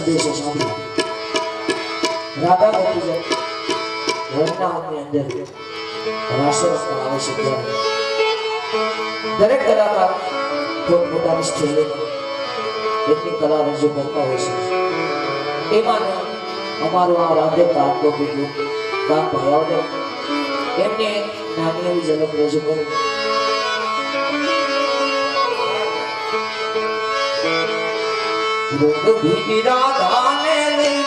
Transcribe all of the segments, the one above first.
સંદેશો સાંભળ્યો. રાધા ગોપીજન વૃંદાવનની અંદર રાસ રમવા આવે છે ત્યારે દરેક કલાકાર પોતપોતાની સ્ટેજમાં એમની કલા રજૂ કરતા હોય છે. એમાં અમારું આ રાધે કામ ગોપી કામ ભાઈ એમને નાની એવી ઝલક રજૂ કરી. ભીની રાધાને લઈને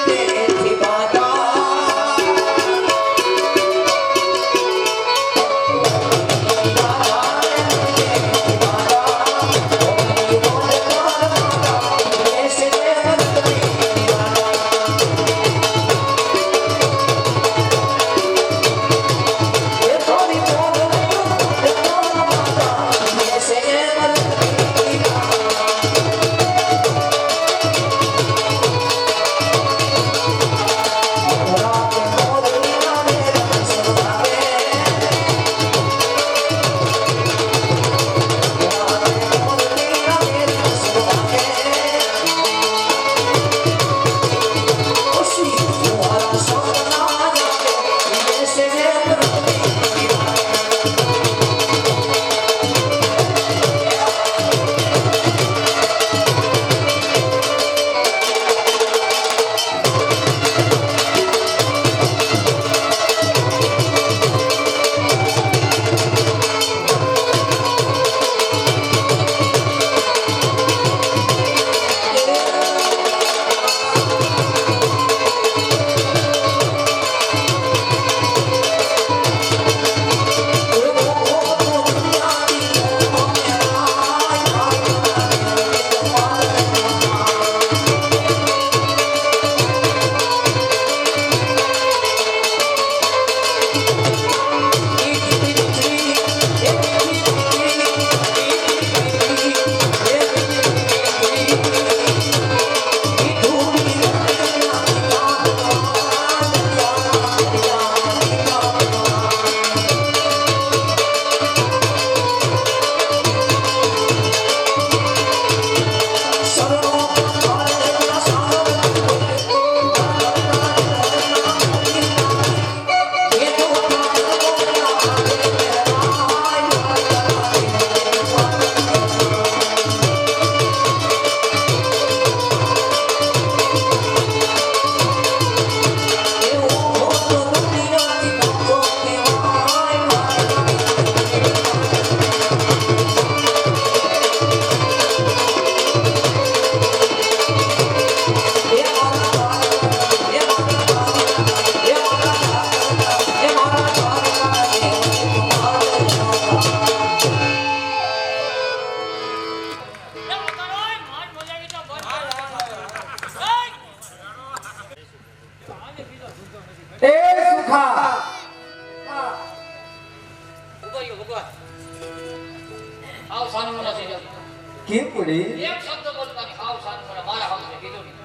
કેમ પડી એક શબ્દ બોલતા નહીં હાવ શાંત મને મારા હાથે કીધું નહીં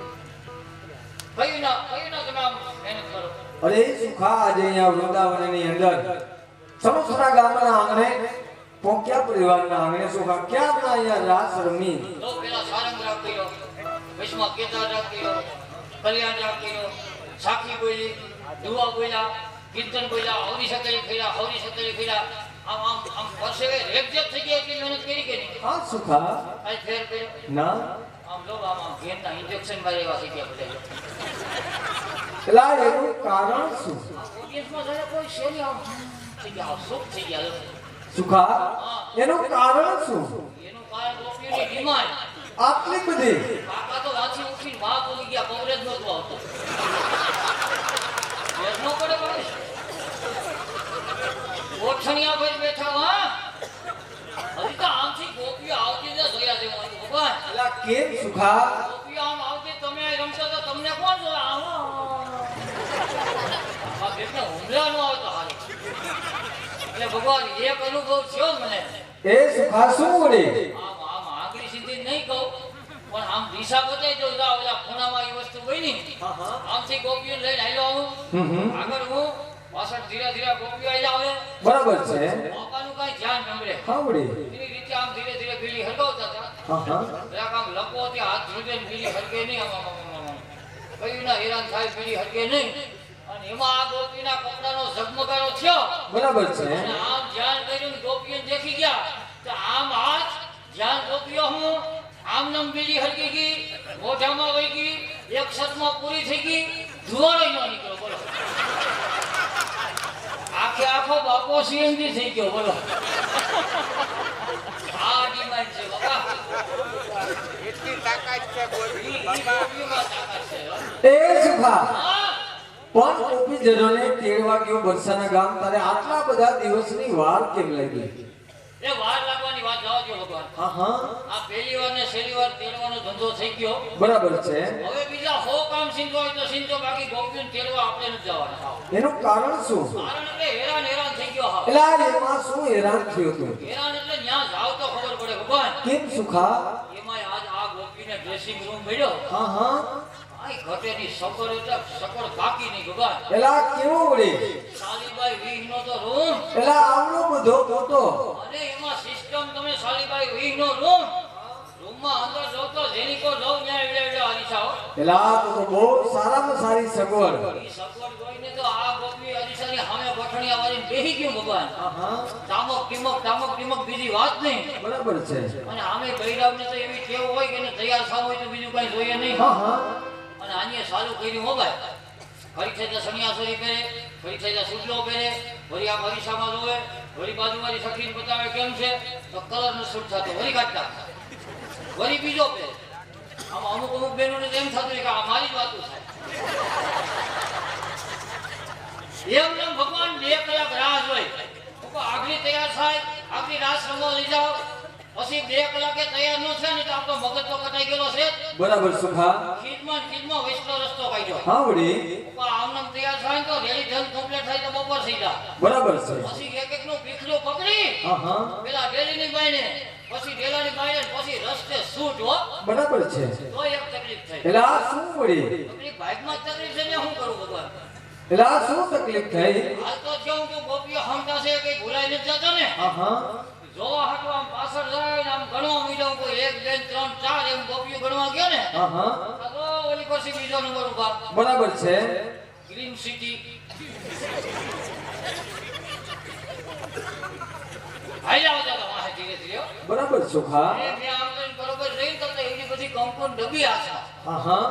કયું ના તમે આમ મહેનત કરો. અરે સુખા આજે અહીંયા વૃંદાવનની અંદર સમસ્તા ગામના આંગણે પોક્યા પરિવારના આંગણે સુખા ક્યાં અહીંયા રાસ રમી તો પેલા સારંગ રાગ કર્યો, વિશ્વમાં કેદાર રાગ કર્યો, કલ્યાણ રાગ કર્યો, સાખી બોલી, દુઆ બોલ્યા, કીર્તન બોલ્યા, હવરી સતરી કર્યા, હવરી સતરી કર્યા. આમ આમ આમ પરસેવે રેપજેપ થઈ ગયા એટલી મહેનત કરી કે નહીં? હા સુખા આ ફેર કર્યો ના આમ લો આમ ઘેરના ઇન્જેક્શન મારે એવા થઈ ગયા બધા. એલા એનું કારણ શું? ઓડિયન્સમાં જરા કોઈ શેરી આમ થઈ ગયા, આમ સુખ થઈ ગયા. સુખા એનું કારણ શું? એનું કારણ ગોપીઓની ડિમાન્ડ. આટલી બધી કાકા તો વાંચી ઉઠીને માં બોલી ગયા, કવરેજ નહોતું આવતું. ભેજ ન પડે ભાઈ. ઓઠણિયા ભાઈ બેઠા હા હજી તો આમથી ગોપીઓ આવતી જ જોયા છે ભગવાન. એલા કેમ સુખા ગોપીઓ આમ આવતી તમે રમશો તો તમને કોણ જોવે? આવો આ બેટને હુમલા ન આવતો હાલ. એટલે ભગવાન એક અનુભવ થયો મને. એ સુખા શું વળી આમ આમ આંગળી સીધી નહીં કહું પણ આમ દિશા બતાવી દઉં. ઓલા ખૂણામાં એ વસ્તુ બની આમથી ગોપીઓ લઈને આવ્યો આવું આગળ હું પાછળ ધીરે ધીરે ગોપીઓ આવી આવે. બરાબર છે મોકાનું કઈ ધ્યાન નમરે. હા વળી એની રીતે આમ ધીરે ધીરે બીલી હરગાવતા હતા. હા હા જરાક આમ લપો હતી હાથ ધ્રુજે બીલી હરગે નહીં. આમ આમ આમ આમ કયુંના હેરાન થાય પીડી હટકે નહીં. અને એમાં આ ગોપીના કપડાનો ઝગમગારો થયો. બરાબર છે. અને આમ ધ્યાન કર્યું ને ગોપીઓને દેખી ગયા તો આમ હાથ ધ્યાન ગોપીઓ હું આમ નમ બીડી હરકી ગઈ, મોઢામાં વહી ગઈ, એક સતમાં પૂરી થઈ ગઈ, ધુવાડો ન નીકળ્યો. બોલો આખે આખો બાપો સીએમડી થઈ ગયો. બોલો આ ડિમાન્ડ છે બાપા. એટલી તાકાત છે બોલવી ઈ બાપા. ગોપીઓમાં તાકાત છે હો. એ સુખા હા, પણ ગોપીજનોને તેડવા ગયો બરસાના ગામ, તારે આટલા બધા દિવસની વાર કેમ લાગી? એ વાર લાગવાની વાત જવા દો ભગવાન. હા હા આ પહેલી વાર ને છેલ્લી વાર તેડવાનો ધંધો થઈ ગયો. બરાબર છે. હવે બીજા 100 કામ સિંધો હોય તો સિંધો, બાકી ગોપીઓને તેડવા આપણે નથી જવાના. એનું કારણ શું? કારણ એટલે હેરાન થઈ ગયો. હા, એટલે આ એમાં શું હેરાન થયું તું? હેરાન એટલે ન્યા જાવ તો ખબર પડે ભગવાન. કેમ સુખા? એમાં આજ આ ગોપીને ડ્રેસિંગ રૂમ મળ્યો. હા હા આ ઘટેની સકળ એટલે સકળ બાકી નહીં ભગવાન. એલા કેવો વળી? સાલીબાઈ વીહનો તો રૂમ. એલા આવડો બધો મોટો. અને એમાં સિસ્ટમ તમે સાલીબાઈ વીહનો રૂમ. રૂમમાં અંદર જો તો જેની કો લવ ન્યા એવડે હરીસા હો. એલા તો બહુ સારામાં સારી સગવડ. ઈ સગવડ જોઈને તો આ ગોપી હરીસાની સામે ગોઠણિયા વાળીને બેહી ગયું ભગવાન. હા હા તામક ટીમક બીજી વાત નહીં. બરાબર છે. અને આમે બૈરાવને તો એવી ટેવ હોય કે એને તૈયાર થાવ હોય તો બીજું કઈ જોઈએ નહીં. હા હા અને આને ચાલુ કર્યું મોબાઈલ. ફરી થઈ જાય સણિયાસોરી પહેરે, ફરી થઈ જાય સુટલો પહેરે, વળી આ હરીસામાં જોવે, વળી બાજુવાળી સખીને બતાવે કેમ છે તો કલર નો શૂટ થતો, વળી કાઢતા, વળી બીજો પહેરે. આમાં અમુક બહેનોને તો એમ થતું હોય કે આ મારી જ વાતું થાય. એમને ભગવાન 2 કલાક રાહ જોઈ. આગલી તૈયાર થાય, આગલી રાસ રમવા લઈ જાઓ, પછી 2 કલાકે તૈયાર ન થાય ને તો આપણો મગજ તો કટાઈ ગયેલો છે. બરાબર સુખા. ખીજમાં વૈષ્ણવ રસ્તો કાઢ્યો. હા વળી આમનામ તૈયાર થાય તો રેડી જલ્દ કમ્પ્લીટ થાય તો બપોર થઈ જાય. બરાબર છે. પછી એક નું પીખલું પકડી હા હા પેલા ડેલીની બાઈને, પછી ડેલાની બાઈને, પછી રસ્તે સૂટ હો. બરાબર છે. તો એક તકલીફ થઈ. એલા શું વળી? તકલીફ બાઇકમાં જ તકલીફ છે ને શું કરું ભગવાન? એલા શું તકલીફ થઈ? હાલ તો જેવું તું ગોપીઓ હમતા છે કઈ ભૂલાઈ નથી જતો ને. હા હા જોવા હાટો આમ પાછળ જાય ને આમ ગણવા મીડો કોઈ 1 2 3 4 એમ ગોપીઓ ગણવા ગયો ને. હા હા તો ઓલી પછી બીજો નંબર ઉભા. બરાબર છે. ગ્રીન સિટી હાઈ જાવ તો વાહે ધીરે ધીરે. બરાબર સુખા. મેં આમ કરીને બરોબર રહી તો એની બધી કંપન ડબી આશા. હા હા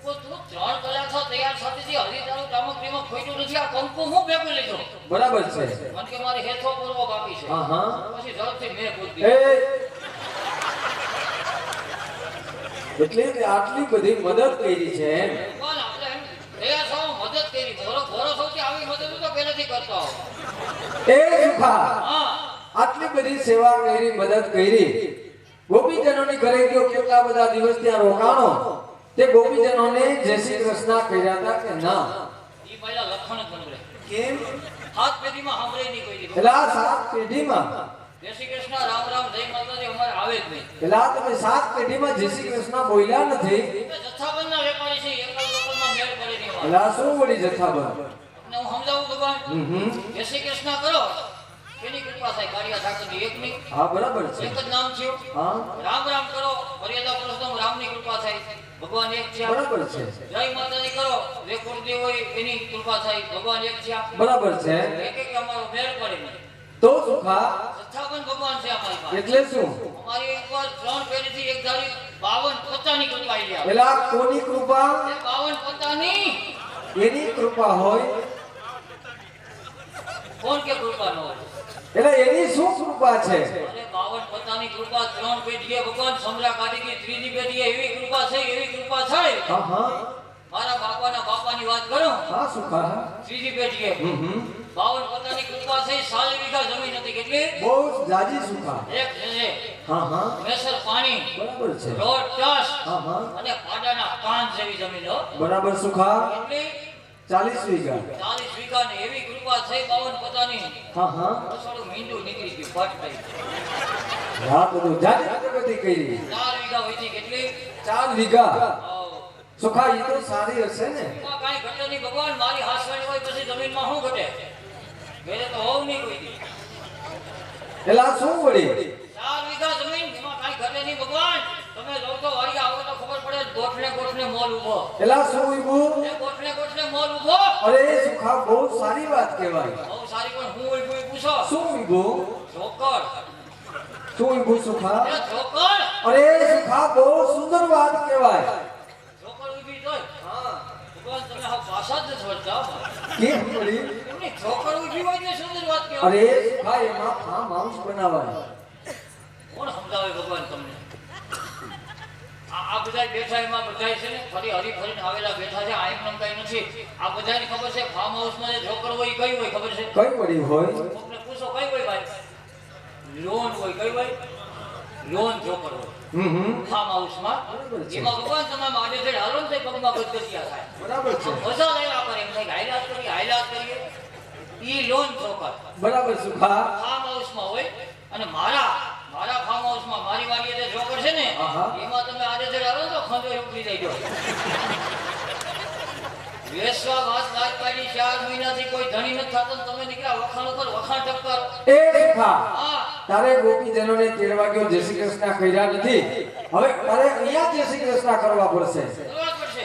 તું 3 કલાક થા તૈયાર થતી હરી તારું ટામક ટીમક ખોઈતું નથી. આ કંકુ હું ભેગું લીધો. બરાબર છે. મને કે મારે હેથો પૂરવો બાકી છે. હા હા પછી ઝડપથી મેં પૂરી એ એટલે તે આટલી બધી મદદ કરી છે એમ. કોણ આપણે એમ તૈયાર થવા મદદ કરી. ભરો સૌથી આવી મદદ તો પહેલેથી કરતો હોઉં. એ સુખા હા, આટલી બધી સેવા કરી, મદદ કરી, ગોપીજનોની ઘરે ગયો, કેટલા બધા દિવસ ત્યાં રોકાણો, તે ગોપીજનોને જય શ્રી કૃષ્ણ કર્યા હતા કે ના? ઈ પહેલા લખણ જ બનરે. કેમ? હાથ પેઢીમાં સાંભળે નહીં કોઈ દી. પેલા 7 પેઢીમાં જય શ્રી કૃષ્ણ, રામ રામ, જય માતાજી અમારે આવે જ નહીં. પેલા તમે 7 પેઢીમાં જય શ્રી કૃષ્ણ બોલ્યા નથી. એ જથ્થાબંધના વેપારી છે, એકલ લોકલમાં મેળ પડે નહીં અમારે. પેલા શું વળી જથ્થાબંધ? તમને હું સમજાવું ભગવાન. જય શ્રી કૃષ્ણ કરો એની કૃપા થાય. કાળિયા ઠાકરની એકની હા બરાબર છે. એક જ નામ છે. હા રામ રામ કરો મર્યાદા પુરુષોત્તમ રામની કૃપા થાય. ભગવાન એક છે. બરાબર છે. જય માતાજી કરો જે કુળદેવ હોય એની કૃપા થાય. ભગવાન એક છે. બરાબર છે. એક અમારો મેળ પડે નહીં. તો સુખા જથ્થાબંધ ભગવાન છે અમારી પાસે. એટલે શું? અમારી એકવાર 3 પેઢીથી એક ધારી 52 પત્તાની કૃપા આવી ગયા. પેલા કોની કૃપા? એ 52 પત્તાની એની કૃપા હોય. કોણ કે કૃપા ન હોય? એટલે એની શું કૃપા છે? અરે 52 પત્તાની કૃપા 3 પેઢીએ ભગવાન સમરા કાઢી ગઈ. ત્રીજી પેઢીએ એવી કૃપા છે, એવી કૃપા છે. હા હા મારા બાપાની વાત કરું. હા સુખા. ત્રીજી પેઢીએ 52 પત્તાની કૃપા છે. 40 વીઘા જમીન હતી. કેટલી? બહુ જાજી સુખા. એક છે હા હા મેસર પાણી, બરાબર છે. રોડ ટસ હા હા અને પાડાના કાન જેવી જમીન હો. બરાબર સુખા. કેટલી? 40 વીઘા. 40 વીઘા ને એવી કૃપા છે 52 પત્તાની. હા હા રસોડું મીંડું નીકળી ગયું, ફટ થઈ. હા બધું જાજી પ્રગતિ કરી. 4 વીઘા વધી. કેટલી? 4 વીઘા. આવ. સુખા એ તો સારી હશે ને? એમાં કાંઈ ઘટે નહીં ભગવાન. મારી હાસવાણી હોય પછી જમીનમાં શું ઘટે? ઘરે તો હોવ નહીં કોઈ દી. એલા શું વળી? 4 વીઘા જમીન એમાં કાંઈ ઘટે નહીં ભગવાન. તમે જો તો વાળી આવો તો ખબર પડે ગોઠને ગોઠને મોલ ઊભો. એલા શું ઊભું? એ ગોઠને ગોઠને મોલ ઊભો. અરે સુખા બહુ સારી વાત કહેવાય. બહુ સારી પણ હું ઊભું ઈ પૂછો. શું ઊભું? જોકર. શું ઊભું સુખા? એ જોકર. અરે સુખા બહુ સુંદર વાત કહેવાય. જોકર ઊભી જોઈ. હા. ભગવાન તમે આ ભાષા જ નથી વળતા. કેમ પડી? એમની જોકર ઊભી હોય ને સુંદર વાત કહેવાય. અરે સુખા એમાં ફાર્મ હાઉસ બનાવાય. કોણ સમજાવે ભગવાન તમને? આ બધા બેઠા એમાં બધા છે ને ફરી હરી ફરીને આવેલા બેઠા છે. આ એમનેમ કઈ નથી. આ બધાને ખબર છે ફાર્મ હાઉસમાં જે જોકર હોય કઈ હોય ખબર છે? કઈ પડી હોય? કોકને પૂછો કઈ હોય ભાઈ? લોન હોય કઈ હોય? લોન જોકર હોય. ફાર્મ હાઉસમાં એમાં ભગવાન તમે માને છે હાલો ને પગમાં ગદગદિયા થાય. બરાબર છે. મજા લેવા કરે એમ થાય હાઈલાત કરીએ ઈ લોન જોકર બરાબર સુખા. ફાર્મ હાઉસમાં હોય. અને મારા ફાર્મ હાઉસમાં મારી વાડીએ જે જોકર છે ને આહા. એમાં તમે આજે જે હાલો તો ખંડો ઉકળી જાય જો. વેસવા વાત લાગ પાડી 4 મહિનાથી કોઈ ધણી નથી થતો ને તમે નીકળ્યા વખાણ ઉપર વખાણ ટક્કર. એ સુખા હા તારે ગોપીજનોને તેડવા ગયો જય શ્રી કૃષ્ણ કર્યા નથી. હવે તારે અહીંયા જય શ્રી કૃષ્ણ કરવા પડશે. કરવા પડશે.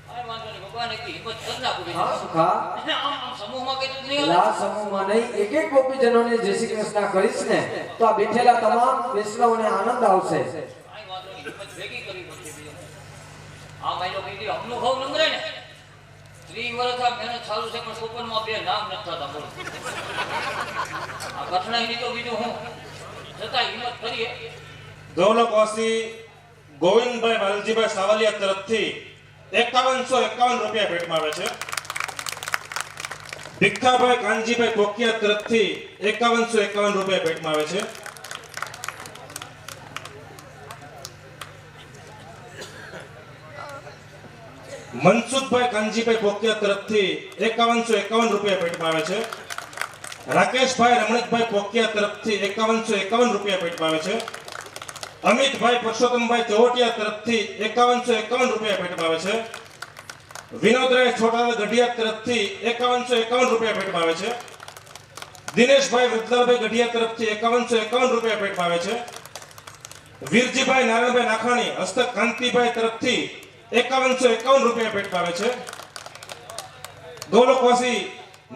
આ વાંધો નહીં ભગવાન એટલી હિંમત કરી નાખું હા સુખા. આમ સમૂહમાં કઈ નહીં હાલે. લા સમૂહમાં નહીં એક એક ગોપીજનોને જય શ્રી કૃષ્ણ કરીશ ને તો આ બેઠેલા તમામ વૈષ્ણવોને આનંદ આવશે. આ વાંધો નહીં હિંમત ભેગી કરવી પડશે બીજો. આ માયલો કીધી હમનું ખાવ લંગરે ને 30 વર્ષ આ મહેનત ચાલુ છે પણ સોપનમાં 2 નામ નથી થતા બોલો. આ કઠણાઈ ની તો બીજું હું છતાં હિંમત કરીએ. ગૌલકવાસી ગોવિંદભાઈ વાલજીભાઈ સાવલિયા તરફથી 5151 રૂપિયા ભેટમાં આવે છે. ભીખાભાઈ કાનજીભાઈ કોકિયા તરફથી 5151 રૂપિયા ભેટમાં આવે છે. મનસુખભાઈ કાનજીભાઈ કોકિયા તરફથી 5151 રૂપિયા ભેટમાં આવે છે. રાકેશભાઈ રમણીકભાઈ કોકિયા તરફથી 5151 રૂપિયા ભેટમાં આવે છે. અમિતભાઈ પુરુષોત્તમભાઈ ચૌટિયા તરફથી 5151 રૂપિયા ભેટમાં આવે છે. વિનોદરાય છોટાલાલ ગઢિયા તરફથી 5151 રૂપિયા ભેટમાં આવે છે. દિનેશભાઈ વૃદ્ધલાલભાઈ ગઢિયા તરફથી 5151 રૂપિયા ભેટમાં આવે છે. વીરજીભાઈ નારાયણભાઈ નાખાણી હસ્તક કાંતિભાઈ તરફથી 5151 રૂપિયા ભેટમાં આવે છે. ગૌલકવાસી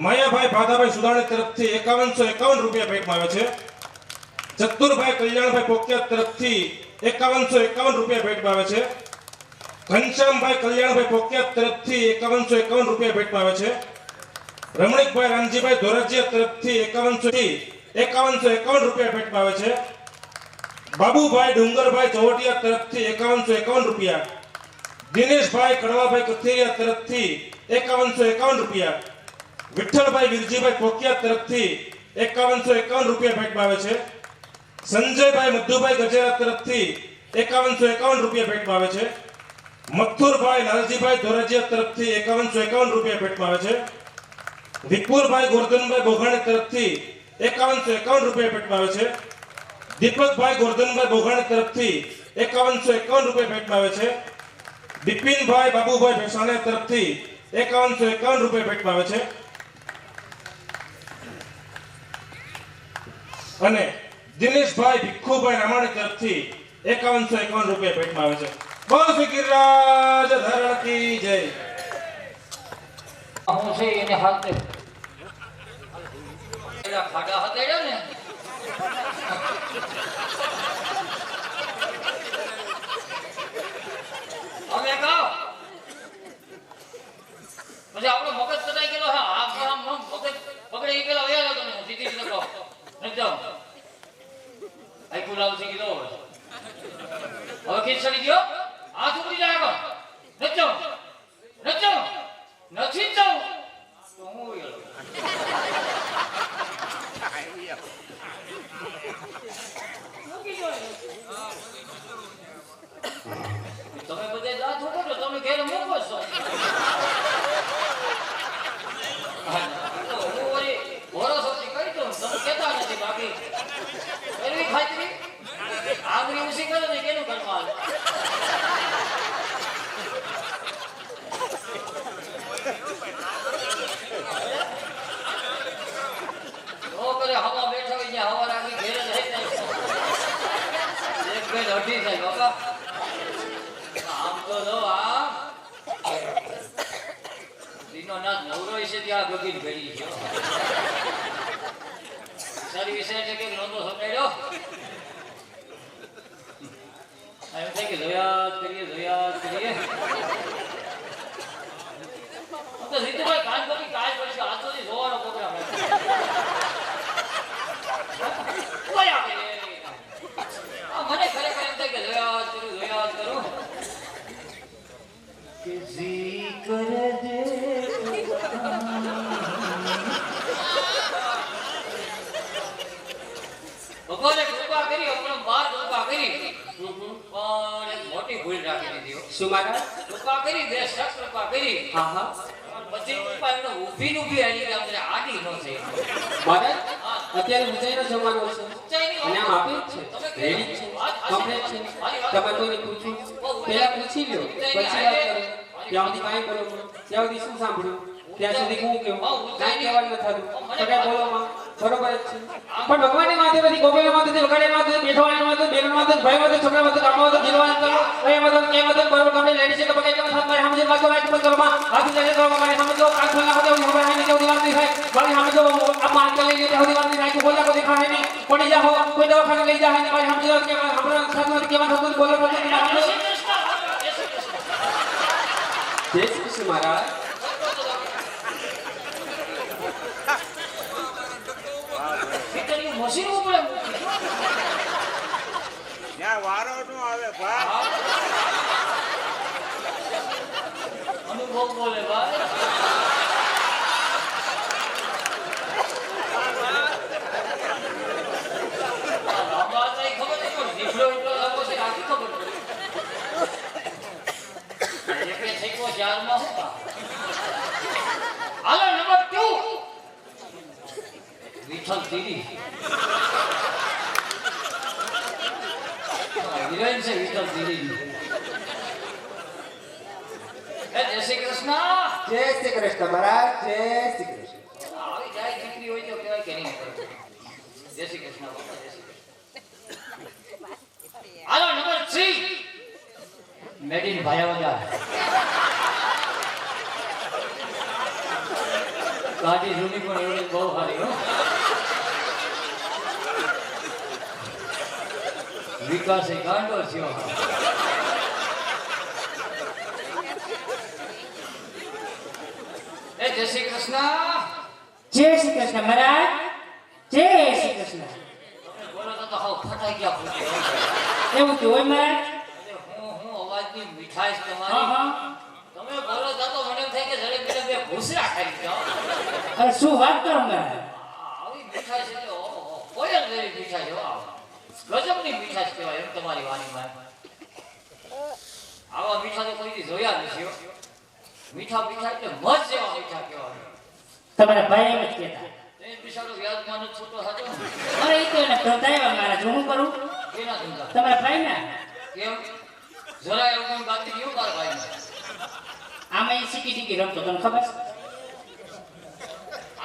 માયાભાઈ ભાદાભાઈ સુદાણી તરફથી 5151 રૂપિયા ભેટમાં આવે છે. ચતુરભાઈ કલ્યાણભાઈ પોકિયા તરફથી 5151 રૂપિયા ભેટમાં આવે છે. ઘનશ્યામભાઈ કલ્યાણભાઈ પોકિયા તરફથી 5151 રૂપિયા ભેટમાં આવે છે. રમણીકભાઈ રામજીભાઈ ધોરાજીયા તરફથી 5151 રૂપિયા ભેટમાં આવે છે. બાબુભાઈ ડુંગરભાઈ ચૌટિયા તરફથી 5151 રૂપિયા. દિનેશભાઈ કડવાભાઈ કથિરિયા તરફથી 5151 રૂપિયા. વિઠ્ઠલભાઈ વીરજીભાઈ પોકિયા તરફથી 5151 રૂપિયા ભેટમાં આવે છે. સંજયભાઈ મધુભાઈ ગજેરા તરફથી 5151 રૂપિયા ભેટમાં આવે છે. મથુરભાઈ લાલજીભાઈ ધોરાજીયા તરફથી 5151 રૂપિયા ભેટમાં આવે છે. વિપુલભાઈ ગોરધનભાઈ બોઘાણી તરફથી 5151 રૂપિયા ભેટમાં આવે છે. દીપકભાઈ ગોરધનભાઈ બોઘાણી તરફથી 5151 રૂપિયા ભેટમાં આવે છે. બિપિનભાઈ બાબુભાઈ ભેસાણીયા તરફથી 5151 રૂપિયા ભેટમાં આવે છે. અને દિનેશભાઈ ભીખુભાઈ રામાણી તરફથી 5151 રૂપિયા ભેટમાં આવે છે. બોલ શ્રી ગિરિરાજ ધરણ કી જય. હું છે એને હાથે એલા ખાડા હતેડ્યા ને અમે કહો પછી આપણો મગજ કટાઈ ગયેલો હા આમ મગજ પકડી ગયેલો વયા તમે સીધી સીધો કહો નથી જાઓ આઈ લાવ છે કીધો હવે ખીચડી ગયો હાથ ઉપડી જાય આગળ નથી જાઓ નથી જાઉં તો હું વયો તમે બધે દાંત ઉઠો છો તમે ઘેર મૂકો છો હું વળી ભરોસોથી કહી દઉં તમે કહેતા નથી બાકી એવી ખાતરી આંગળી ઊંચી કરે ને કેનું કરવાનું એનો નાથ નવરો છે ત્યાં ગગીન ભેળી છે સારી વિષય છે કે નોંધો સમજાયો એમ થાય કે જોયા જ કરીએ તો રીતુભાઈ કાન કરી કાજ પડશે આ તો જોવાનો પ્રોગ્રામ મને ખરેખર એમ થાય કે જોયા જ કરું કિસી કર દે ભગવાને કૃપા કરી આપણે બાર કૃપા કરી પણ એક મોટી ભૂલ રાખી દીધી શું મહારાજ કૃપા કરી બે શક કૃપા કરી હા હા પછી કૃપા એમને ઊભી આવી ગઈ આપણે આડી ન થઈ મહારાજ અત્યારે ઊંચાઈનો જમાનો છે અને આમ આપે જ છે તમે રેડી છે કમ્પ્લીટ છે તમે કોઈને પૂછ્યું પહેલા પૂછી લ્યો પછી વાત કરો ત્યાં સુધી કાંઈ કરો ત્યાં સુધી શું સાંભળ્યું ત્યાં સુધી હું કેવું કાંઈ કહેવાનું નથી થતું સગા બોલોમાં બરોબર જ છે પણ ભગવાનની માથે બધી ગોપાલની માથે વગાડની માથે બેઠવાની માથે બેનની માથે ભાઈ માથે છોકરા માથે કામ માથે જીરવાની કરો ભાઈ માથે કે માથે બરોબર કમને લેડી છે કે બગાઈ કે સાથ મારે સમજે વાતો વાતો કરવામાં હાથી લઈને કરવા મારે સમજો કાંઈ ખોલા હોતે હું ભાઈ ને કેવું વાત નહીં થાય બાકી સમજો આ માર કે લઈને હોતી વાત નહીં થાય બોલા કોઈ દેખાય નહીં પડી જાઓ કોઈ દવાખાને લઈ જાય ને ભાઈ સમજો કે આપણા સાથ કેવા થતું બોલો બોલો જય શ્રી કૃષ્ણ મહારાજ મશીન ઉપર ત્યાં વારો નું આવે ભાઈ અનુભવ બોલે ભાઈ હાલો નંબર 2 વિઠ્ઠલ તીરી હિરોઈન છે વિઠ્ઠલ તીરી જય શ્રી કૃષ્ણ જય શ્રી કૃષ્ણ મહારાજ જય શ્રી કૃષ્ણ આવી જાય દીકરી હોય તો કહેવાય કે નહીં જય શ્રી કૃષ્ણ બાપા જય શ્રી કૃષ્ણ હાલો નંબર 3 મેડ ઇન ભાયાવદર ગાડી જૂની પણ એવડી બહુ સારી હો વિકાસ એ ગાંડો થયો એ જય શ્રી કૃષ્ણ જય શ્રી કૃષ્ણ મહારાજ જય શ્રી કૃષ્ણ તમે બોલો તો હાવ ફટાઈ ગયા પૂછ્યો એવું કે હોય મહારાજ હું અવાજની મીઠાઈ હા તમારી હા તમે બોલો તો મને એમ થાય કે જડે બીજા બે ભૂસરા ખાઈ જાઓ અરે શું વાત કરો મહારાજ આવી મીઠાઈ છે તો કોઈ જ વેરી મીઠાઈ જો ગજબની મીઠાઈ કહેવાય એમ તમારી વાણીમાં આવા મીઠા તો કોઈ દી જોયા નથી હો મીઠા મીઠા એટલે મજ જેવા મીઠા કહેવાય તમારા ભાઈ એમ જ કહેતા એ બિચારો વ્યાજમાં છૂટો થતો અરે એ તો એને ધંધાવ્યા મહારાજ હું શું કરું કેના ધંધા તમારા ભાઈ ના કેમ જરા એવું કોઈ બાકી કેવું તારા ભાઈ આમાં એ શીખી રમતો તમને ખબર છે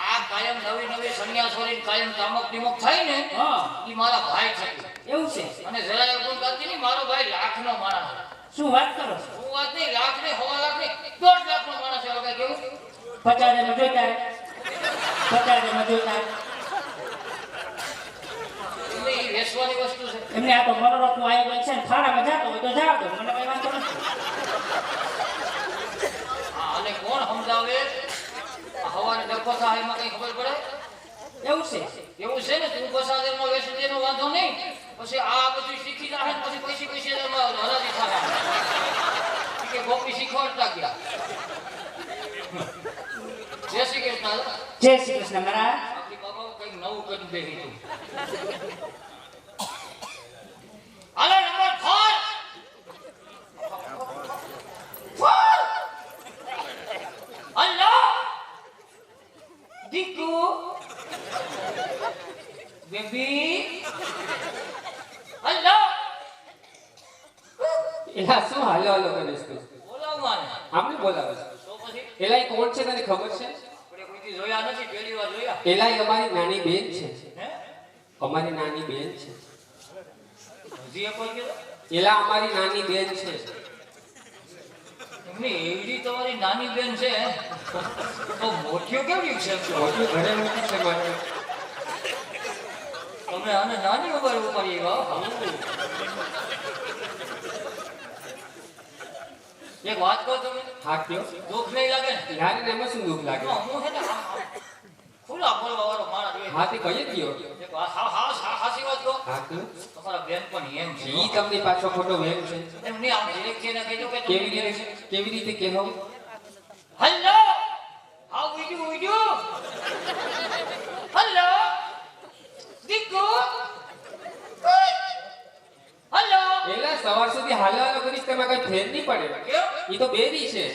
આ કાયમ નવી નવી સંન્યાસ વાળી કાયમ તામક નિમક થાય ને હા ઈ મારા ભાઈ છે એવું છે અને જરા એવું કોઈ બાકી નહીં મારો ભાઈ લાખનો માણસ શું વાત કરો છો હું વાત નહીં લાખ ને 1.5 લાખ ને 1.5 લાખનો માણસ છે હવે કેવું 50,000 માં જોઈતા 50,000 માં જોઈતા એટલે ઈ વેચવાની વસ્તુ છે એમને આ તો મનોરથનું આયોજન છે ને ફાળામાં જાતો હોય તો જાવ દો મને કઈ વાંધો નથી અને કોણ સમજાવે હવાને ડખો થાય એમાં કઈ ખબર પડે એવું છે એવું છે ને તું 50,000 માં વેચી દેનો વાંધો નહીં પછી આ બધું શીખી જાય ને પછી પૈસે હરાજી થાય કે ગોપી શીખવાડતા ગયા જય શ્રી કૃષ્ણ જય શ્રી કૃષ્ણ મહારાજ આખી બાબા કંઈક નવું કરી બેઠી તું હાલો નંબર 4 અલ્લાહ દીકુ બેબી અલ્લાહ એલા શું હાલો હાલો કરીશ તું બોલાવ માને આમને બોલાવે છે તો પછી એલા ઈ કોણ છે તને ખબર છે આપણે કોઈથી જોયા નથી પહેલી વાર જોયા એલા ઈ અમારી નાની બેન છે હે અમારી નાની બેન છે હજી એક વાર કીધું એલા અમારી નાની બેન છે એમની એવડી તમારી નાની બેન છે તો મોટીઓ કેવડી છે મોટી ઘરે મોટી છે મારે. તમે આને નાની ઉંમરે ઉપાડી આવ્યા. એક વાત કહો તમે હા કયો? દુઃખ નહીં લાગે ને? યાર એને એમાં શું દુઃખ લાગે? તો હું છે ને ખુલ્લા બોલવા વાળો માણસ છું. હા તે કઈ ગયો? એક હાસી વાત કહો. હા કયો? તમારા બેન પણ એમ છે ઈ તમને પાછો ખોટો વેમ છે. એમ નહીં આમ direct છે ને કહેજો કે કેવી તમે રીતે કેવી રીતે કહેવો? હેલો હાઉ યુ હેલો દીકુ હેલો એલા સવાર સુધી હાલો હાલો કરીશ તેમાં કઈ ફેર નહીં પડે. કેમ ઈ તો બેરી છે.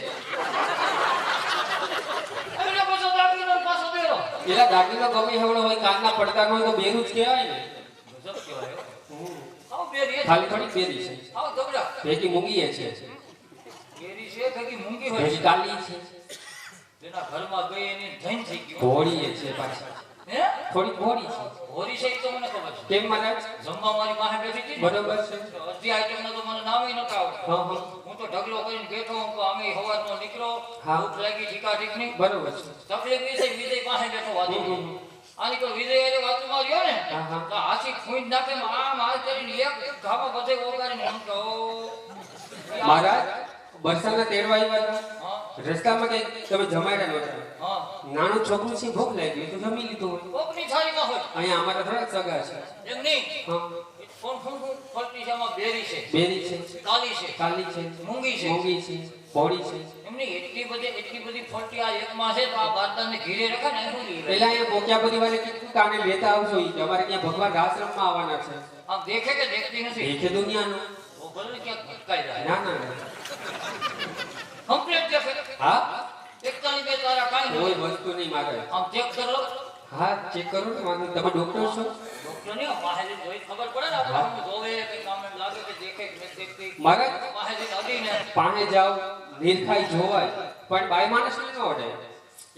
એમને પાછો દાગીનો પાછો દેરો એલા દાગીનો ગમે હવડો હોય કાનના પડતા હોય તો બેરું જ કહેવાય ને. ગજબ કહેવાય હાઉ બેરી ખાલી થોડી બેરી છે. હાઉ દબડા ભેગી મૂંગી છે. બેરી છે થકી મૂંગી હોય ભેગી છે કાલી છે. તેના ઘરમાં ગઈ એની ધન થઈ ગયું ભોળી છે પાછી. હે થોડી ભોળી છે. હોરી છે ઈ તો મને ખબર છે કેમ મહારાજ? જમવા મારી પાસે બેઠી હતી ને, બરોબર છે. અડધી આઈટમના તો મને નામે નતા આવડતા. હા હા હું તો ઢગલો કરીને બેઠો હું તો આમે હવારનો નીકળો હા. ભૂખ લાગી ઠીકા ઠીકની બરોબર છે. તકલીફ વિજય પાસે બેઠો વાતો હમ, હમ. આની તો વિજય એને વાતમાં રહ્યો ને હા, હા. તો હાથી ખૂંદ નાખે આમ આ કરીને એક ધાબા બધે ઓગાળીને એમ કહો મહારાજ બરસાના તેડવા આવ્યા હતા. હા રસ્તામાં કઈ તમે જમાડ્યા નહોતા. હા નાનું છોકરું છે ભૂખ લાગી તો જમી લીધું હોય. કોકની થાળીમાં હોય અહીંયા અમારા થોડાક સગા છે. એમ નહીં હા કોણ ફળતી છે આમાં બેરી છે બેરી છે, કાલી છે કાલી છે, મૂંગી છે મોંઘી છે, ભોળી છે. એમની એટલી બધી ફળતી આ એકમાં છે તો આ બારદાનને ઘીરે રખે ને એનું લીધે. પેલા અહીંયા પોક્યા પરિવારે કીધું કે આને લેતા આવશો ઈ કે અમારે ત્યાં ભગવાન રાસ રમવા આવવાના છે. આમ દેખે કે દેખતી નથી દેખે દુનિયાનું. તો ભલે ક્યાંક ભટકાઈ જાય ના ના ના. કમ્પ્લીટ દેખે હા એકતાની બે તારા કાંઈ કોઈ નહીં વસ્તુ નહીં મારે. આમ ચેક કરો હા ચેક કરો ને વાંધો નહીં. તમે ડોક્ટર છો? ડોક્ટર ની પાસે જોઈ ખબર પડે ને આપણે આમ જોવે કે આમ એમ લાગે કે દેખે કે નથી દેખતી મહારાજ પાસે અડીને પાણે જાવ નિરખાઈ જોવાય પણ બાય માણસને ન ઓડે.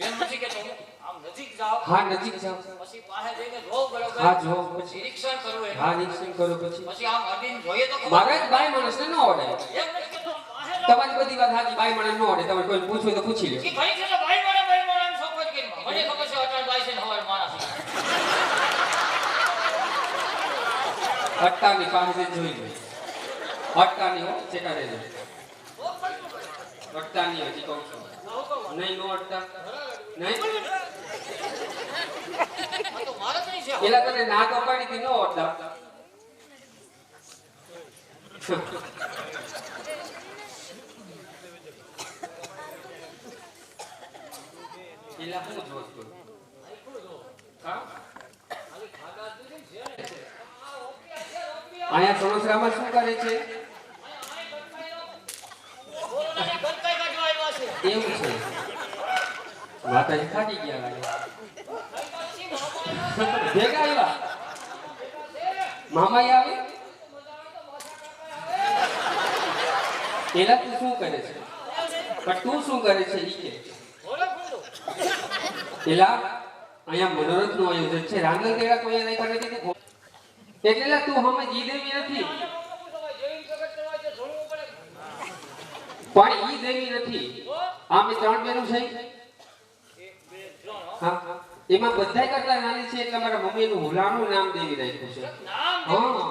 એમ નથી કે તમે આમ નજીક જાઓ હા નજીક જાવ. પછી પાસે જઈને જોવ બરોબર હા જો પછી નિરીક્ષણ કરવું એનું. હા નિરીક્ષણ કરો પછી. પછી આમ અડીને જોઈએ તો ખબર મહારાજ બાય માણસને ન ઓડે. એમ નથી કે તમે પાસે જાઓ. તમારી બધી વાત સાચી. બાય માણસ ન ઓડે. તમે કોઈ પૂછવું હોય તો પૂછી લો. કે ભાઈ છે ને ભાઈ મારા એમ સોપત કરીને મને ખબર છે અટાણ બાઈ છે ને હવાર માણસ છે. અટ્ટાની પાસે જોઈ લો. અટ્ટાની હો ચેકા રહેજો. અટ્ટાની હજી કહું છું. નહીં નો અટ્ટા નહીં. આ તો મારે જ નહીં છે પેલા તને ના તો પાડી હતી નો અટ્ટા. પેલા હું જોત છું. હા અહીંયા સણોસરામાં શું કરે છે? બોલાને ગલકાઈ કાઢવા આવ્યા છે. એવું છે. માતાજી ખાટી ગયા લાગે. ભેગા આવ્યા. મામા આવે. પેલા તું શું કરે છે? પણ તું શું કરે છે ઈ કે. બોલો ખુંડો. પેલા અહીંયા મનોરથનું આયોજન છે. રાંગલ તેડા કોઈ નહીં કરે છે. એટલે તું હમે ઈ દેવી નથી. પણ ઈ દેવી નથી. આમે ત્રણ બેનું છે. હા એમાં બધાય કરતા નાની છે એટલે મારા મમ્મીનું હુલાનું નામ દેવી રાખ્યું છે. નામ હા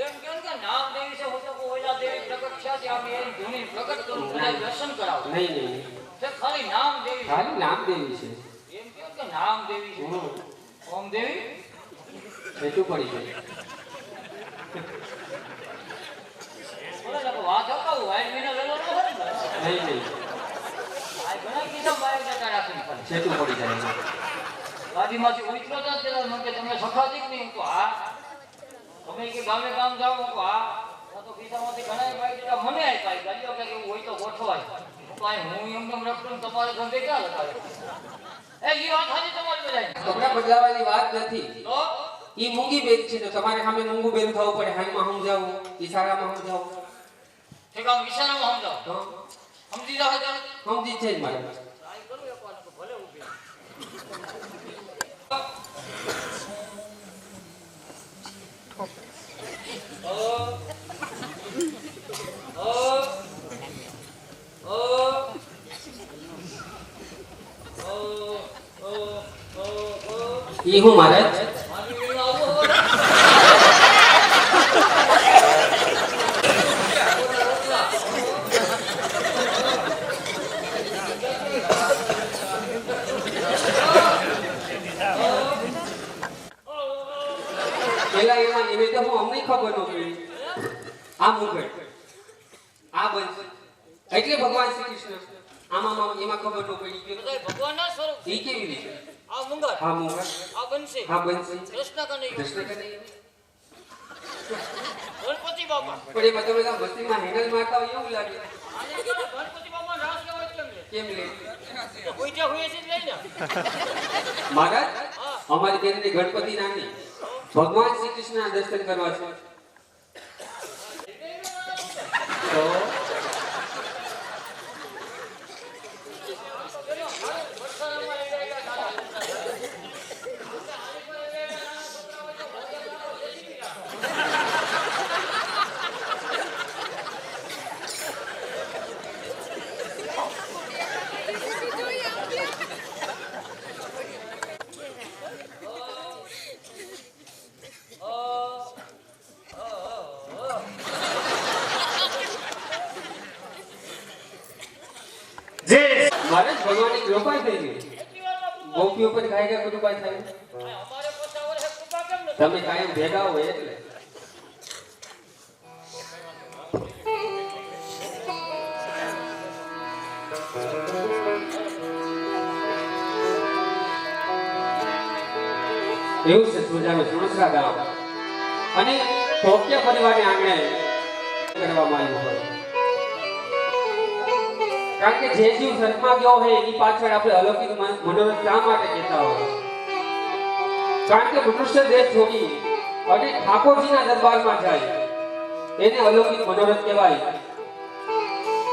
એમ કેમ કે નામ દેવી છે હું તો ઓલા દેવી પ્રગટ છે ત્યાં મેં એની ધૂણી પ્રગટ કરું બધા દર્શન કરાવું નહીં નહીં તે ખાલી નામ દેવી છે. ખાલી નામ દેવી છે. એમ કેમ કે નામ દેવી છે ઓમ દેવી છેટું પડી જાય. બોલે ને વાત હકાવું વાઈટ મહિના વેલો ન હોય ને નહીં નહીં આ ઘણા કીધા બાય જતા રાખી પડે છેટું પડી જાય. ગાડીમાંથી ઉતરો તો તેના મને કે તમે સખાતી જ નહીં તો હા તમે કે ગામે ગામ જાઓ તો હા તો કીધામાંથી ઘણા બાઈ જતા મને આપ્યા ગાડીઓ કે એવું હોય તો ગોઠવાય કાંઈ હું એમ રખડું તમારે ધંધે ક્યાં લગાવે એ વાત સાચી તમારી બધાય કપડા બદલાવાની વાત નથી. તો ઈ મૂંગી બેન છે તો તમારે સામે મૂંગું બેન થવું પડે. હાઈમાં સમજાવું ઈશારામાં સમજાવું ઠીક આમ ઈશારામાં સમજાવો તો સમજી જાવ તો સમજી છે જ મારે. ટ્રાય કરું એકવાર તો ભલે ઊભી ઓ ઈ હું મહારાજ મારી વેળ આવો હવે. પેલા એમાં એને તો હું અમને ખબર ન પડી આ મુગટ આ બંધ એટલે ભગવાન શ્રી કૃષ્ણ આમાં એમાં ખબર ન પડી કે બધાય ભગવાનના સ્વરૂપ છે. ઈ કેવી રીતે આ મુંગર હા મુગટ આ બનશે હા બંધ કૃષ્ણ કનૈયો કૃષ્ણ કનૈયો ગણપતિ બાપા પણ એમાં તમે તો મસ્તીમાં હેન્ડલ મારતા હોય એવું લાગે આને કહેવાય ગણપતિ બાપા રાસ કહેવાય કેમ લે? કેમ લે તો ગોઈઠા હોય છે જ લઈ ને. મહારાજ અમારી બેનને ગણપતિ નાની ભગવાન શ્રી કૃષ્ણના દર્શન કરવા છે તો મહારાજ ભગવાનની કૃપા થઈ ગઈ ગોપીઓ પર કાંઈ કાંઈ કૃપા થાય અમારે પોતા વર્ષે કૃપા કેમ નથી? તમે કાયમ ભેગા હોય એટલે એવું છે સુજાનું સુણસરા ગામ અને ટોકિયા પરિવારની આંગણે કરવામાં આવ્યું હોય કારણ કે જે જીવ સ્વર્ગમાં ગયો હોય એની પાછળ આપણે અલૌકિક મનોરથ શા માટે કહેતા હોય કારણ કે મનુષ્ય દેહ છોડી અને ઠાકોરજીના દરબારમાં જાય એને અલૌકિક મનોરથ કહેવાય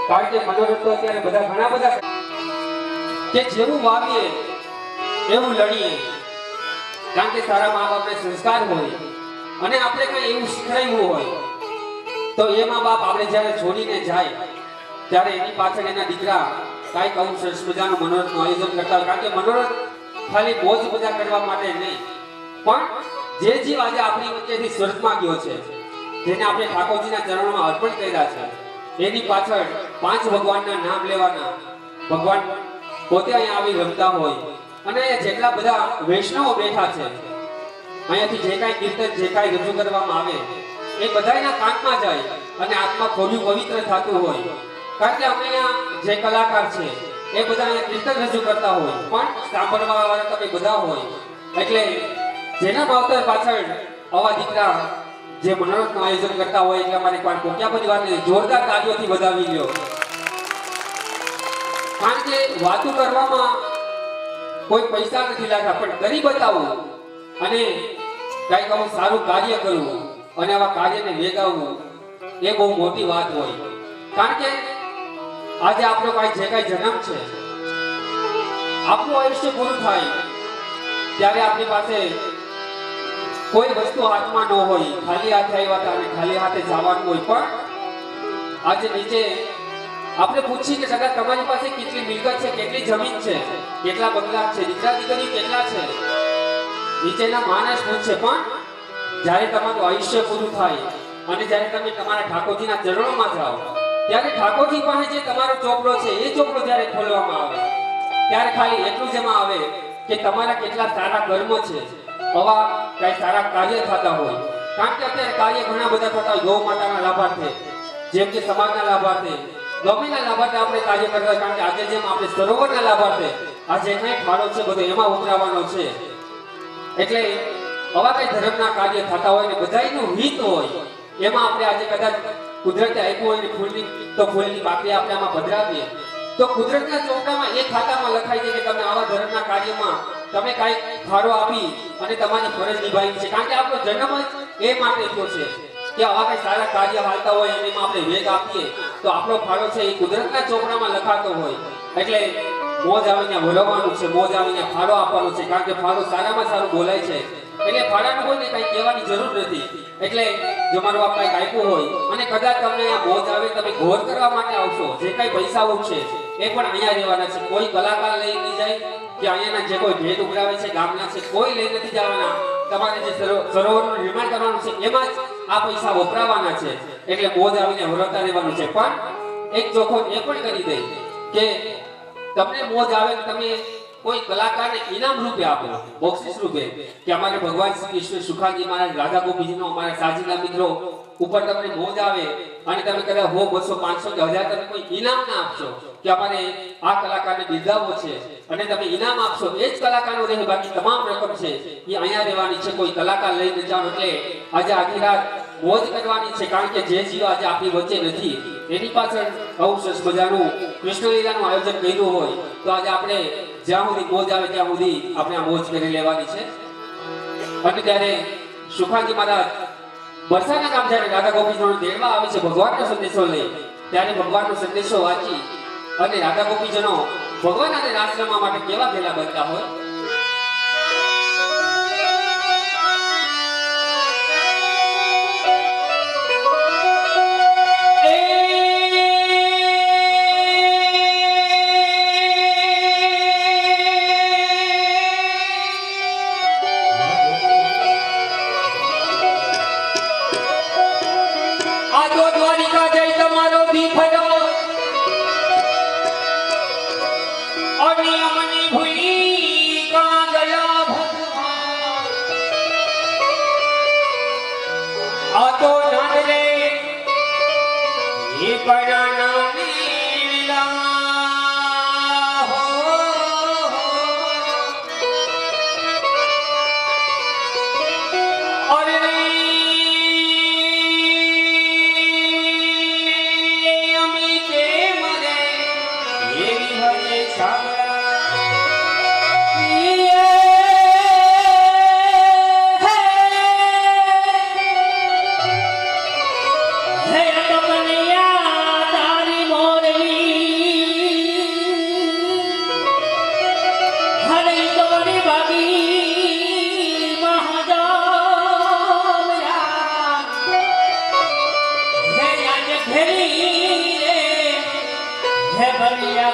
કારણ કે મનોરથ તો અત્યારે બધા ઘણા બધા કે જેવું વાવીએ એવું લડીએ કારણ કે સારા મા બાપને સંસ્કાર હોય અને આપણે કંઈ એવું શીખવાડ્યું હોય તો એ મા બાપ આપણે જ્યારે છોડીને જાય ત્યારે એની પાછળ એના દીકરા કાંઈક આવું સરસ મજાનું મનોરથનું આયોજન કરતા હોય કારણ કે મનોરથ ખાલી મોજ મજા કરવા માટે નહીં પણ જે જીવ આજે આપણી વચ્ચેથી સ્વર્ગમાં ગયો છે જેને આપણે ઠાકોરજીના ચરણોમાં અર્પણ કર્યા છે એની પાછળ 5 ભગવાનના નામ લેવાના ભગવાન પોતે અહીંયા આવી રમતા હોય અને જેટલા બધા વૈષ્ણવો બેઠા છે અહીંયાથી જે કાંઈ કીર્તન જે કાંઈ રજૂ કરવામાં આવે એ બધાના કાનમાં જાય અને આત્મા ખોલ્યું પવિત્ર થતું હોય કારણ કે અમે અહીંયા જે કલાકાર છે એ બધા અહીંયા કીર્તન રજૂ કરતા હોય પણ સાંભળવા વાળા તમે બધા હોય એટલે જેના માવતર પાછળ આવા દીકરા જે મનોરથનું આયોજન કરતા હોય એટલે અમારે પણ ટોકિયા પરિવારને જોરદાર તાળીઓથી વધાવી લ્યો કારણ કે વાતો કરવામાં કોઈ પૈસા નથી લાગતા પણ કરી બતાવવું અને કંઈક આવું સારું કાર્ય કરવું અને આવા કાર્યને વેગાવવું એ બહુ મોટી વાત હોય કારણ કે આજે આપણો કાંઈ જે કાંઈ જન્મ છે આપણું આયુષ્ય પૂરું થાય ત્યારે આપણી પાસે કોઈ વસ્તુ હાથમાં ન હોય ખાલી હાથે આવ્યા હતા અને ખાલી હાથે જવાનું હોય પણ આજે નીચે આપણે પૂછીએ કે સગા તમારી પાસે કેટલી મિલકત છે કેટલી જમીન છે કેટલા બંગલા છે દીકરા દીકરી કેટલા છે નીચેના માણસ પૂછે પણ જ્યારે તમારું આયુષ્ય પૂરું થાય અને જ્યારે તમે તમારા ઠાકોરજીના ચરણોમાં જાઓ ત્યારે ઠાકોરજી પાસે જે તમારો ચોપડો છે એ ચોપડો જ્યારે ખોલવામાં આવે ત્યારે ખાલી એટલું જ એમાં આવે કે તમારા કેટલા સારા કર્મ છે આવા કઈ સારા કાર્ય થતા હોય કારણ કે અત્યારે કાર્ય ઘણા બધા થતા હોય ગૌ માતાના લાભાર્થે જેમ કે સમાજના લાભાર્થે ગમેના લાભાર્થે આપણે કાર્ય કરતા હોય કારણ કે આજે જેમ આપણે સરોવરના લાભાર્થે આ જે કંઈ ફાળો છે બધો એમાં ઉતરાવાનો છે એટલે આવા કઈ ધર્મના કાર્ય થતા હોય ને બધાયનું હિત હોય એમાં આપણે આજે કદાચ કુદરતે આપ્યું હોય ને ફૂલની તો ફૂલની બાકરી આપણે આમાં પધરાવીએ તો કુદરતના ચોપડામાં એ ખાતામાં લખાય છે કે તમે આવા ધર્મના કાર્યમાં તમે કાંઈક ફાળો આપી અને તમારી ફરજ નિભાવી છે કારણ કે આપણો જન્મ જ એ માટે થયો છે કે આવા કઈ સારા કાર્ય હાલતા હોય અને એમાં આપણે વેગ આપીએ તો આપણો ફાળો છે એ કુદરતના ચોપડામાં લખાતો હોય એટલે મોજ આવીને વળવાનું છે મોજ આવીને ફાળો આપવાનો છે કારણ કે ફાળો સારામાં સારું બોલાય છે એટલે ફાળાનું કોઈને કઈ કહેવાની જરૂર નથી એટલે જો મારું આ કંઈક આપ્યું હોય અને કદાચ તમને આ મોજ આવે, તમે ઘોર કરવા માટે આવશો, જે કઈ પૈસા ઉઠશે એ પણ અહીંયા રહેવાના છે. કોઈ કલાકાર લઈ નહીં જાય કે અહીંયાના જે કોઈ ભેદ ઉઘરાવે છે ગામના છે, કોઈ લઈ નથી જવાના. તમારે જે સરોવરનું નિર્માણ કરવાનું છે એમાં જ આ પૈસા વપરાવાના છે. એટલે મોજ આવીને હરવતા રહેવાનું છે. પણ એક જોખમ એ પણ કરી દે કે તમને મોજ આવે તો તમે કોઈ કલાકારને ઇનામ રૂપે આપો, બક્ષિસ રૂપે, કે અમારે ભગવાન શ્રી કૃષ્ણ સુખાજી મહારાજ, રાધા ગોપીજીનો, અમારા સાજીના મિત્રો ઉપર તમને મોજ આવે અને તમે કદાચ 100, 200, 500 કે 1000 તમે કોઈ ઇનામ ના આપશો કે અમારે આ કલાકારને બિરદાવવો છે અને તમે ઇનામ આપશો, એ જ કલાકારનો રહે. બાકી તમામ રકમ છે એ અહીંયા રહેવાની છે. કોઈ કલાકાર લઈને જાઓ. એટલે આજે આખી રાત મોજ કરવાની છે. કારણ કે જે જીવ આજે આપણી વચ્ચે નથી એની પાછળ આવું સરસ મજાનું કૃષ્ણ લીલાનું આયોજન કર્યું હોય તો આજે આપણે જ્યાં સુધી મોજ આવે ત્યાં સુધી આપણે આ મોજ કરી લેવાની છે. અને ત્યારે સુખાજી મહારાજ બરસાના ગામ જ્યારે રાધા ગોપીજનો તેડવા આવે છે ભગવાનનો સંદેશો લઈ, ત્યારે ભગવાનનો સંદેશો વાંચી અને રાધા ગોપીજનો ભગવાન અને રાસ રમવા માટે કેવા ભેલા બનતા હોય.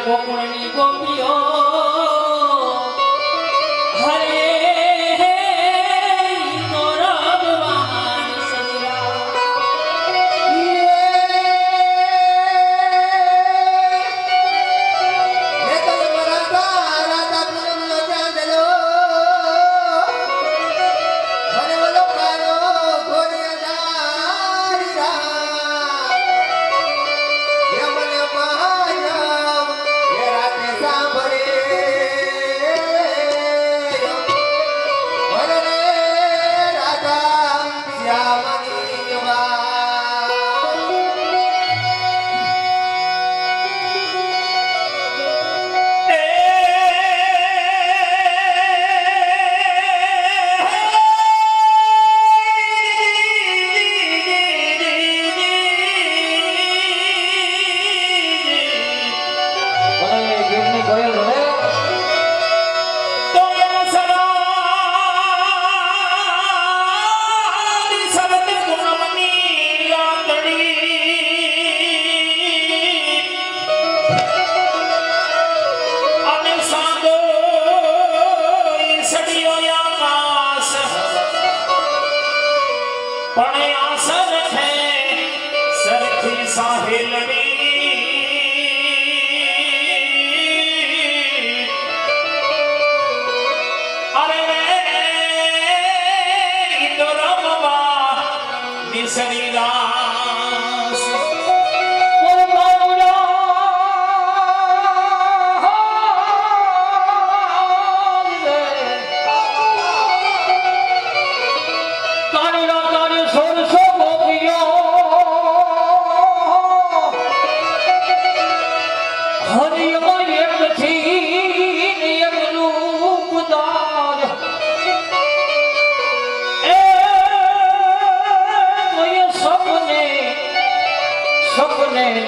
ગોકુળની ગોપીઓ હરે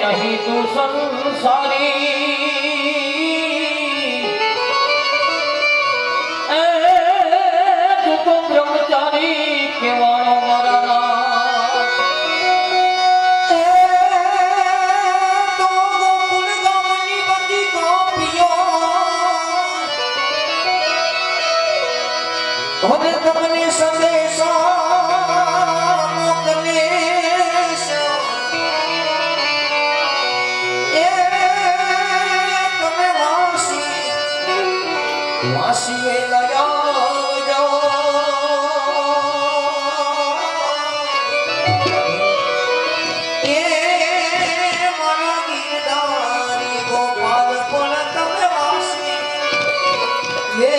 नहीं तू संसारी तू तो ब्रह्मचारी केवाणो मारा હવે તમને સંદેશો મોકલીશ. એ તમે વાસી વેલા આવજો. એ મારા ગીરધારી ગોપાલ પણ તમે વાસી એ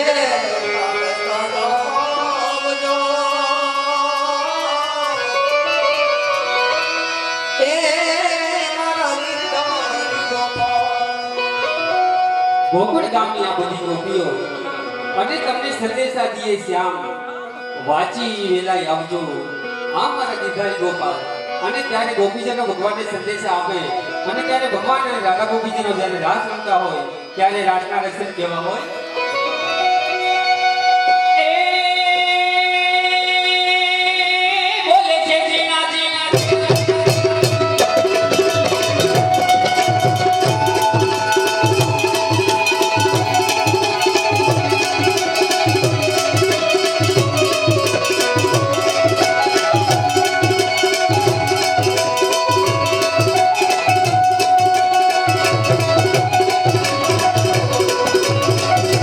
ગોકુળ ગામની આ બધી ગોપીઓ અને તમને સંદેશા દીએ શ્યામ વાંચી વેલાય આવજો. આ મારા ગીધારી ગોપાલ. અને ત્યારે ગોપીજનો ભગવાનને સંદેશા આપે અને ત્યારે ભગવાન અને રાધા ગોપીજનો જ્યારે રાસ રમતા હોય ત્યારે રાસના રક્ષણ કેવા હોય. બોલે છે જીના જીના એ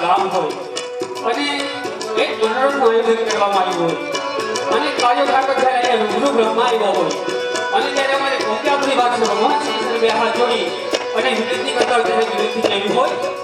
ગામ હોય અને એક મનોરંજનનું આયોજન કરવામાં આવ્યું હોય અને કાર્યક્રમ જ્યારે રૂબરૂ બ્રહ્મા આવ્યો હોય અને ત્યારે અમારે ગોપિયાપુરી વાસીઓમાં બે હાથ જોડી અને વિનંતી કરતા હોય ત્યારે વિનંતી કેવી હોય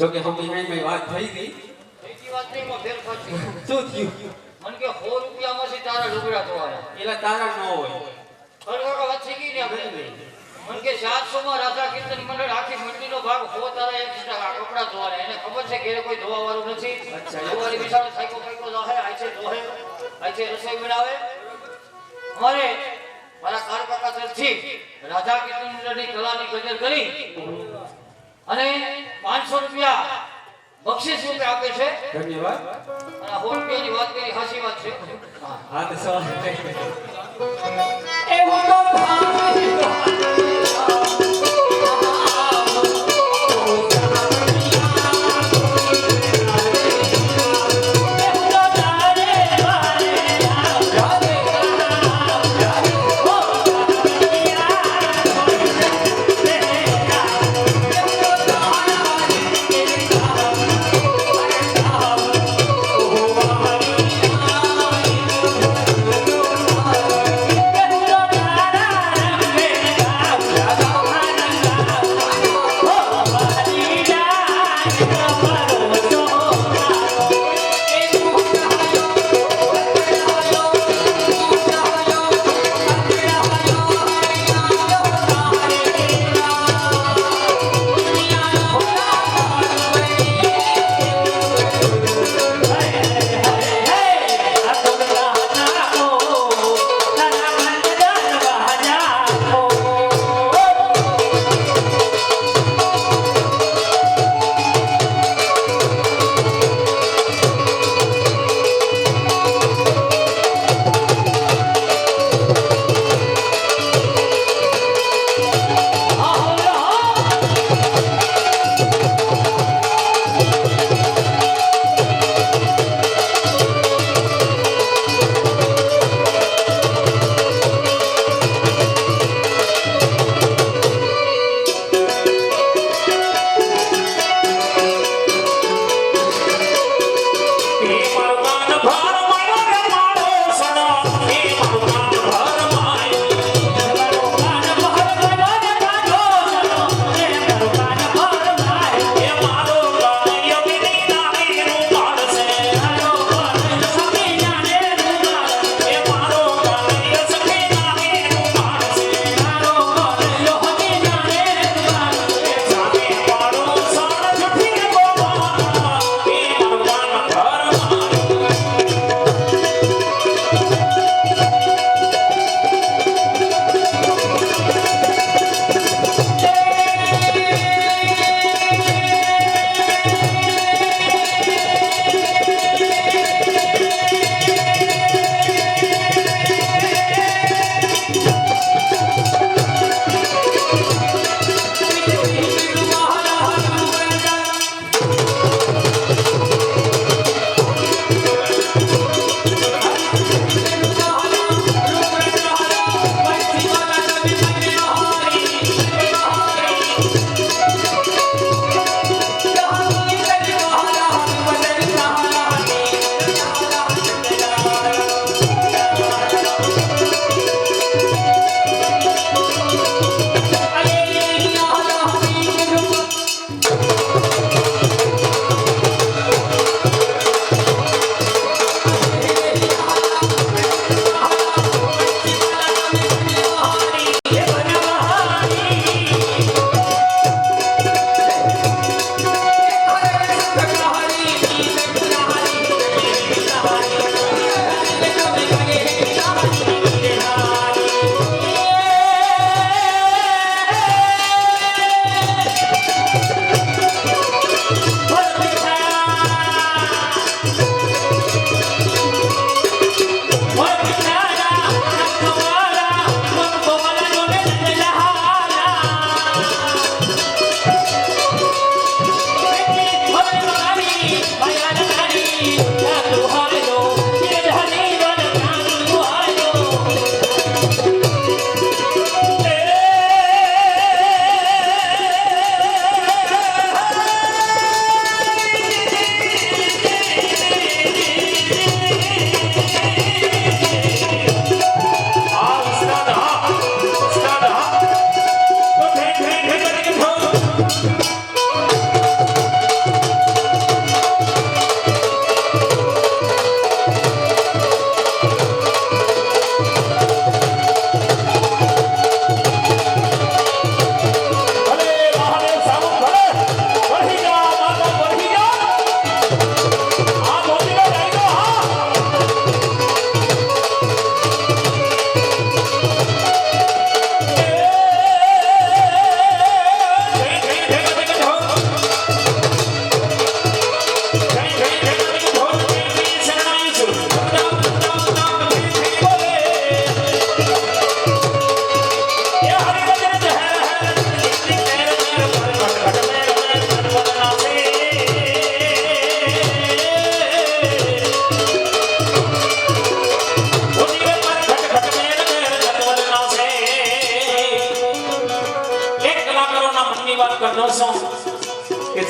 જો કે હમ અહીં વાત થઈ ગઈ એકી વાત નહીં માં ફેર પછી શું થયું મન કે 100 રૂપિયામાંથી તારા લુગડા ધોવાના એલા તારા ન હોય ખરેખર વાત થઈ ગઈ ને આપણે મન કે 700 માં રાધા કીર્તન મંડળ આખી મંડળીનો ભાગ 100 તારા એક્સ્ટ્રા કપડા ધોવાના એને ખબર છે કે કોઈ ધોવા વાળું નથી ધોવાની બિચારો સાઈકો ફાઈકો જાહે આછે ધોહે આછે રસોઈ બનાવે અમારે મારા કાકા તરફથી રાધા કીર્તન મંડળની કલાની કદર કરી અને 500 રૂપિયા બક્ષિસ રૂપે આપે છે ધન્યવાદ અને 100 રૂપિયાની વાત કરી હાસી વાત છે હા તો સવાલ એવું તો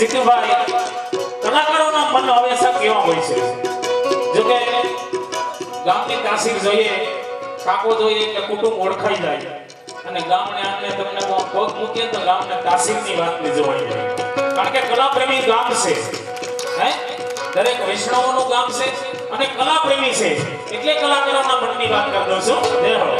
જીતુભાઈ કલાકારોના મન હંમેશા કેવા હોય છે જો કે ગામની તાસીર જોઈએ કાકો જોઈએ કે કુટુંબ ઓળખાઈ જાય અને ગામને આને તમને પગ મૂકીએ તો ગામને તાસીરની વાતની જોવાઈ જાય કારણ કે કલાપ્રેમી ગામ છે હે દરેક વૈષ્ણવોનું ગામ છે અને કલાપ્રેમી છે એટલે કલાકારોના મનની વાત કરતો છું જય હો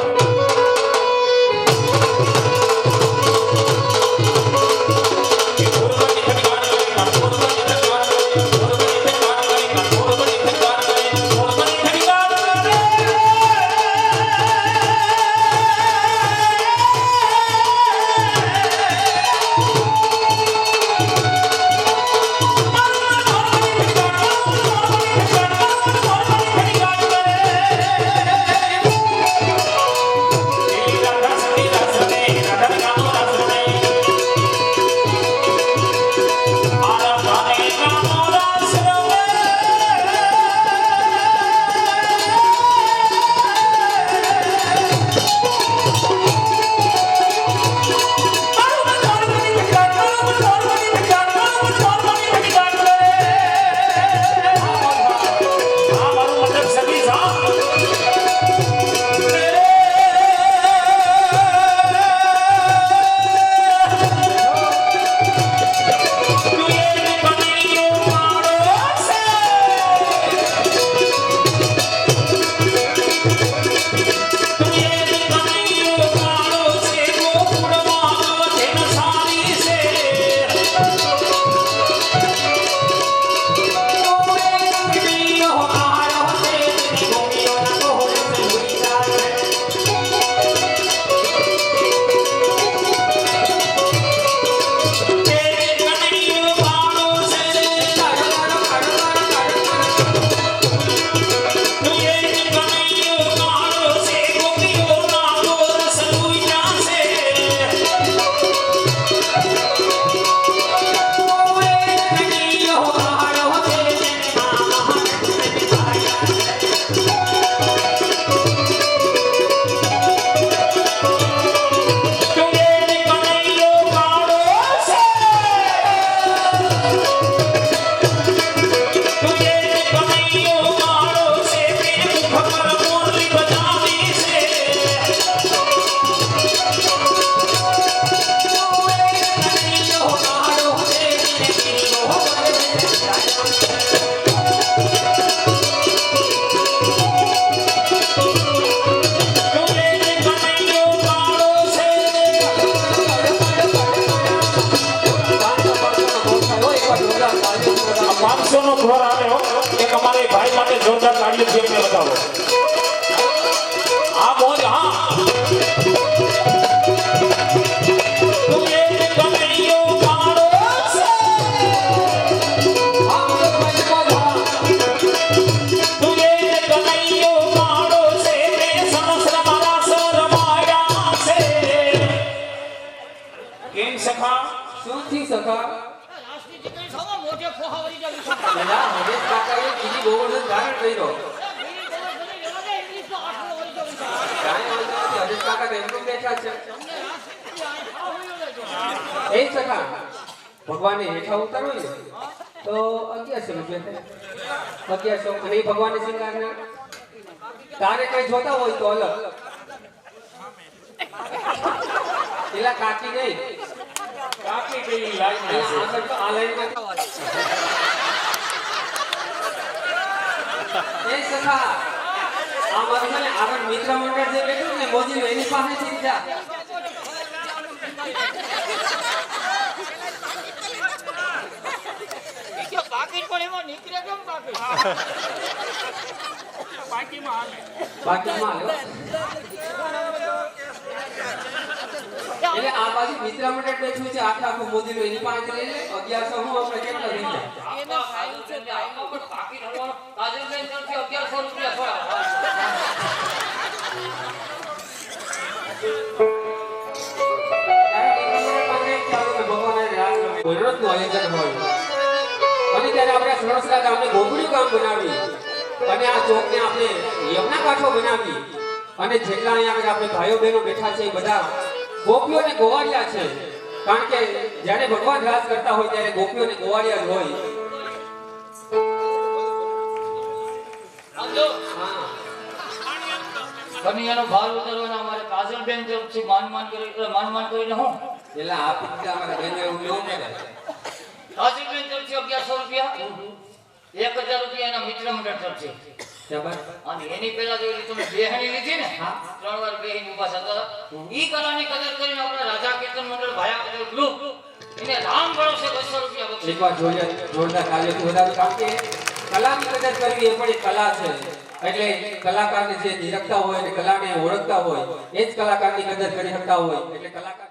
જોરદાર તાળીઓ જેમને બતાવો આ મોજ હા તું એ કમૈયો મારો છે તું એ કમૈયો મારો છે મે સમસ્ત મારા સરમાયા છે કેમ સખા શું થી સખા લાસ્ટની દીકરી સૌ મોઢે ફોહા વળી જાય છે. પેલા હરેશ કાકાએ કીધી ગોવર્ધન ધારણ કર્યો કાંઈ વાંધો નથી, હરેશ કાકા તો એમનું બેઠા છે. એ સખા ભગવાનને હેઠા ઉતારો ને તો 1100 રૂપિયા થાય. 1100 અને એ ભગવાનને શિંગારના તારે કઈ જોતા હોય તો અલગ પેલા કાકી નહીં કાકી પેલી લાઈન છે આ લાઈનમાં એ સખા આ મારું છે ને આગળ મિત્ર મંડળ જે બેઠું ને મોદી એની પાસેથી જ જા. પાકીટ પણ એમાં નીકળે કેમ પાકીટ બાકીમાં આવ્યો એટલે આ બાજુ મિત્ર મંડળ બેઠું છે આખા આખું મોદી એની પાસે લઈ લે 1100 હું આપણે કેટલા થઈ જાય પાકીટ હલવાનો કાજલ બેન તરફથી 1100 રૂપિયા થોડા અને ત્યારે આપણે સણસરા ગામને ગોગડીયું ગામ બનાવી અને આ ચોકને આપણે યમુના કાંઠો બનાવી અને જેટલા અહીંયા આગળ આપણે ભાઈઓ બહેનો બેઠા છે એ બધા ગોપીઓ અને ગોવાળિયા છે કારણ કે જ્યારે ભગવાન રાજ કરતા હોય ત્યારે ગોપીઓને ગોવાળિયા જ હોય. સમજો હા કન્યાનો ભાર ઉતારવાના અમારે કાજલબેન તરફથી માન કરીને હું એટલે આપી દીધા અમારા બેને એવું લેવું પડે. કાજલબેન તરફથી 1100 રૂપિયા 1000 રૂપિયા એના મિત્ર મંડળ તરફથી બરાબર. અને એની પહેલા જો તમે બેહણી લીધી ને હા. 3 વાર બેહીને ઊભા થતા ઈ કલાની કદર કરીને આપણે રાજા કીર્તન મંડળ ભાયા કદર ગ્રુપ એને રામ ભરોસે 200 રૂપિયા બક્ષી. એકવાર જોરદાર કાર્યથી વધારે, કારણ કે કલાની કદર કરવી એ પણ એક કલા છે. એટલે કલાકારને જે નિરખતા હોય અને કલાને ઓળખતા હોય એ જ કલાકારની કદર કરી શકતા હોય. એટલે કલાકાર